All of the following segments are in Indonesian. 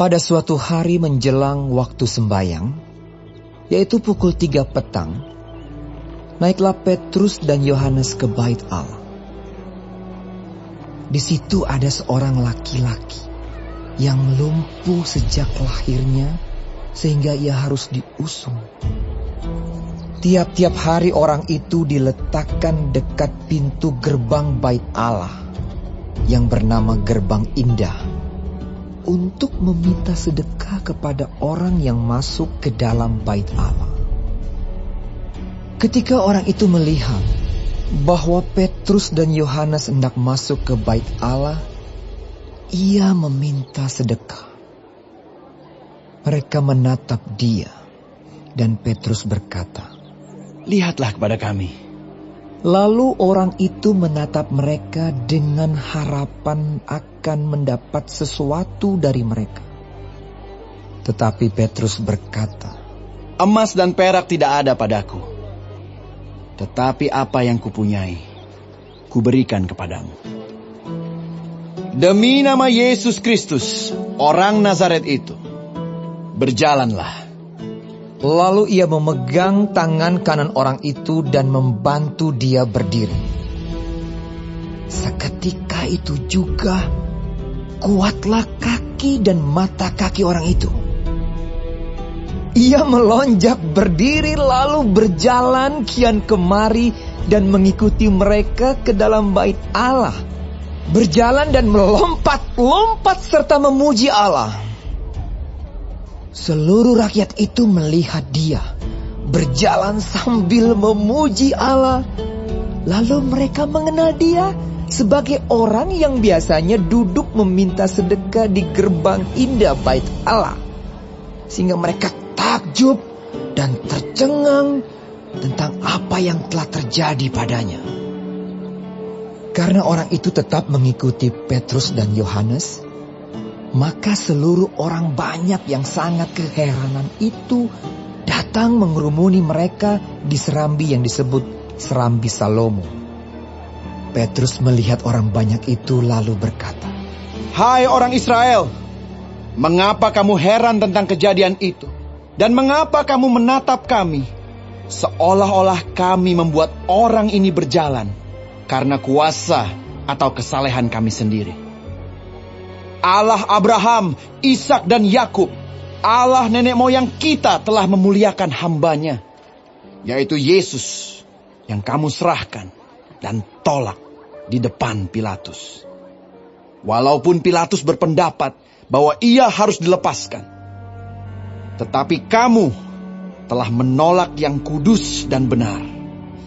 Pada suatu hari menjelang waktu sembayang, yaitu pukul 3 petang, naiklah Petrus dan Yohanes ke bait Allah. Di situ ada seorang laki-laki yang lumpuh sejak lahirnya sehingga ia harus diusung. Tiap-tiap hari orang itu diletakkan dekat pintu gerbang bait Allah yang bernama Gerbang Indah untuk meminta sedekah kepada orang yang masuk ke dalam bait Allah. Ketika orang itu melihat bahwa Petrus dan Yohanes hendak masuk ke bait Allah, ia meminta sedekah. Mereka menatap dia, dan Petrus berkata, "Lihatlah kepada kami." Lalu orang itu menatap mereka dengan harapan akan mendapat sesuatu dari mereka. Tetapi Petrus berkata, "Emas dan perak tidak ada padaku. Tetapi apa yang kupunyai, kuberikan kepadamu. Demi nama Yesus Kristus, orang Nazaret itu, berjalanlah." Lalu ia memegang tangan kanan orang itu dan membantu dia berdiri. Seketika itu juga kuatlah kaki dan mata kaki orang itu. Ia melonjak berdiri lalu berjalan kian kemari dan mengikuti mereka ke dalam bait Allah. Berjalan dan melompat-lompat serta memuji Allah. Seluruh rakyat itu melihat dia berjalan sambil memuji Allah. Lalu mereka mengenal dia sebagai orang yang biasanya duduk meminta sedekah di gerbang indah bait Allah. Sehingga mereka takjub dan tercengang tentang apa yang telah terjadi padanya. Karena orang itu tetap mengikuti Petrus dan Yohanes, maka seluruh orang banyak yang sangat keheranan itu datang mengerumuni mereka di serambi yang disebut Serambi Salomo. Petrus melihat orang banyak itu lalu berkata, "Hai orang Israel, mengapa kamu heran tentang kejadian itu? Dan mengapa kamu menatap kami, seolah-olah kami membuat orang ini berjalan karena kuasa atau kesalehan kami sendiri? Allah Abraham, Ishak dan Yakub, Allah nenek moyang kita telah memuliakan hambanya, yaitu Yesus yang kamu serahkan dan tolak di depan Pilatus. Walaupun Pilatus berpendapat bahwa ia harus dilepaskan, tetapi kamu telah menolak yang kudus dan benar,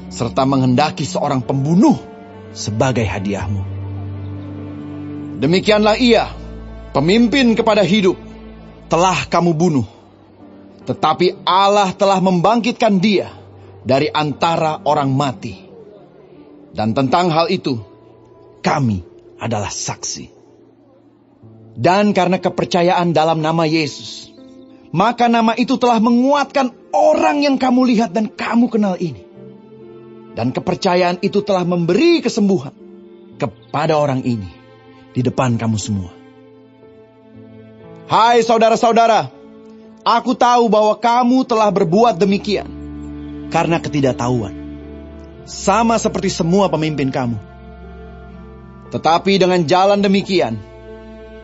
serta menghendaki seorang pembunuh sebagai hadiahmu. Demikianlah ia, pemimpin kepada hidup, telah kamu bunuh. Tetapi Allah telah membangkitkan dia dari antara orang mati. Dan tentang hal itu, kami adalah saksi. Dan karena kepercayaan dalam nama Yesus, maka nama itu telah menguatkan orang yang kamu lihat dan kamu kenal ini. Dan kepercayaan itu telah memberi kesembuhan kepada orang ini di depan kamu semua. Hai saudara-saudara, aku tahu bahwa kamu telah berbuat demikian karena ketidaktahuan, sama seperti semua pemimpin kamu. Tetapi dengan jalan demikian,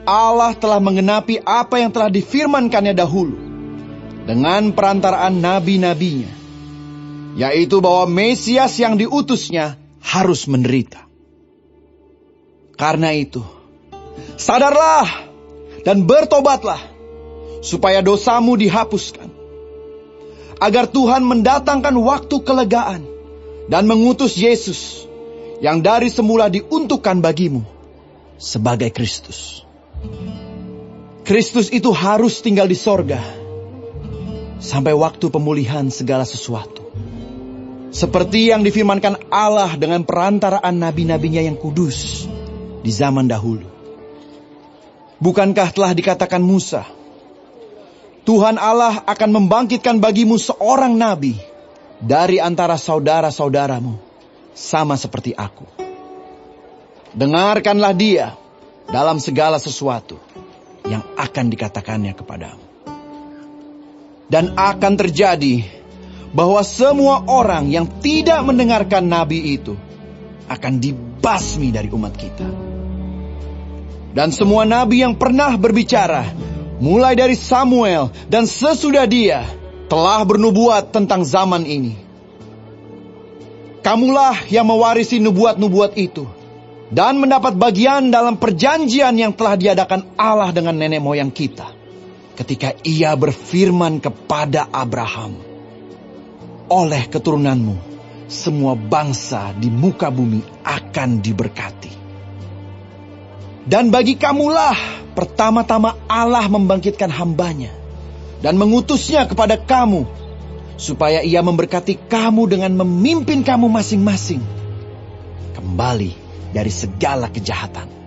Allah telah menggenapi apa yang telah difirmankannya dahulu dengan perantaraan nabi-nabinya, yaitu bahwa Mesias yang diutusnya harus menderita. Karena itu, sadarlah dan bertobatlah, supaya dosamu dihapuskan, agar Tuhan mendatangkan waktu kelegaan dan mengutus Yesus yang dari semula diuntukkan bagimu sebagai Kristus. Kristus itu harus tinggal di sorga sampai waktu pemulihan segala sesuatu, seperti yang difirmankan Allah dengan perantaraan nabi-nabinya yang kudus di zaman dahulu. Bukankah telah dikatakan Musa, Tuhan Allah akan membangkitkan bagimu seorang nabi dari antara saudara-saudaramu, sama seperti aku. Dengarkanlah dia dalam segala sesuatu, yang akan dikatakannya kepadamu. Dan akan terjadi bahwa semua orang yang tidak mendengarkan nabi itu akan dibasmi dari umat kita. Dan semua nabi yang pernah berbicara, mulai dari Samuel dan sesudah dia, telah bernubuat tentang zaman ini. Kamulah yang mewarisi nubuat-nubuat itu dan mendapat bagian dalam perjanjian yang telah diadakan Allah dengan nenek moyang kita, ketika Ia berfirman kepada Abraham, oleh keturunanmu, semua bangsa di muka bumi akan diberkati. Dan bagi kamulah pertama-tama Allah membangkitkan hambanya dan mengutusnya kepada kamu, supaya Ia memberkati kamu dengan memimpin kamu masing-masing kembali dari segala kejahatan.